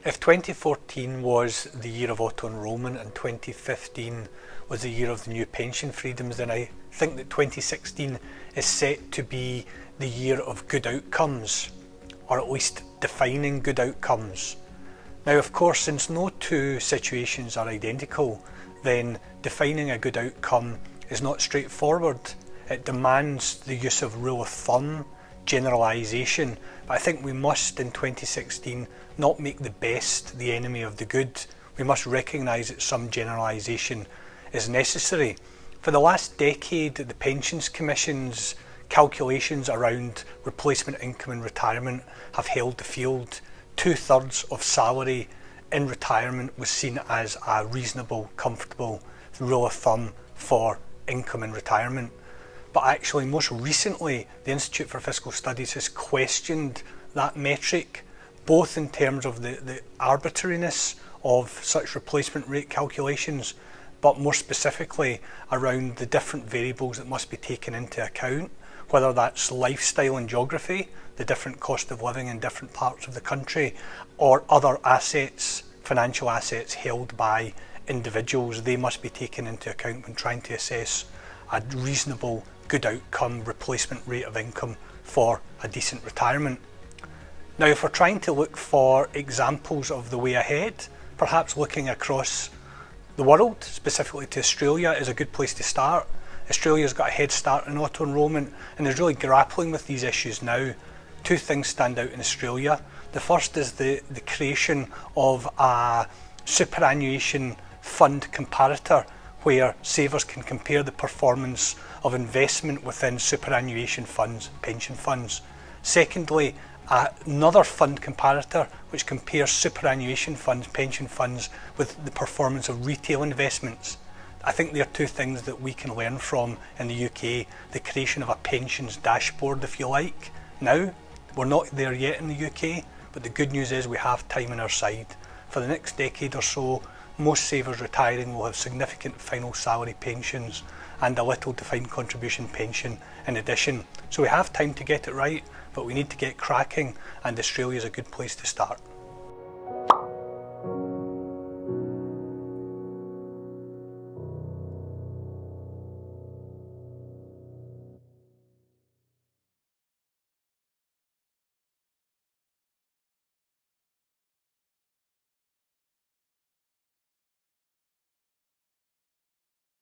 If 2014 was the year of auto-enrolment and 2015 was the year of the new pension freedoms, then I think that 2016 is set to be the year of good outcomes, or at least defining good outcomes. Now, of course, since no two situations are identical, then defining a good outcome is not straightforward. It demands the use of rule of thumb, generalisation, but I think we must in 2016 not make the best the enemy of the good. We must recognise that some generalisation is necessary. For the last decade, the Pensions Commission's calculations around replacement income in retirement have held the field. 2/3 of salary in retirement was seen as a reasonable, comfortable rule of thumb for income in retirement. But actually, most recently, the Institute for Fiscal Studies has questioned that metric, both in terms of the arbitrariness of such replacement rate calculations, but more specifically around the different variables that must be taken into account, whether that's lifestyle and geography, the different cost of living in different parts of the country, or other assets, financial assets held by individuals. They must be taken into account when trying to assess a reasonable, good outcome replacement rate of income for a decent retirement. Now, if we're trying to look for examples of the way ahead, perhaps looking across the world, specifically to Australia, is a good place to start. Australia's got a head start in auto-enrolment and is really grappling with these issues now. Two things stand out in Australia. The first is the creation of a superannuation fund comparator where savers can compare the performance of investment within superannuation funds, pension funds. Secondly, another fund comparator which compares superannuation funds, pension funds, with the performance of retail investments. I think there are two things that we can learn from in the UK, the creation of a pensions dashboard, if you like. Now, we're not there yet in the UK, but the good news is we have time on our side. For the next decade or so, most savers retiring will have significant final salary pensions and a little defined contribution pension in addition. So we have time to get it right, but we need to get cracking, and Australia is a good place to start.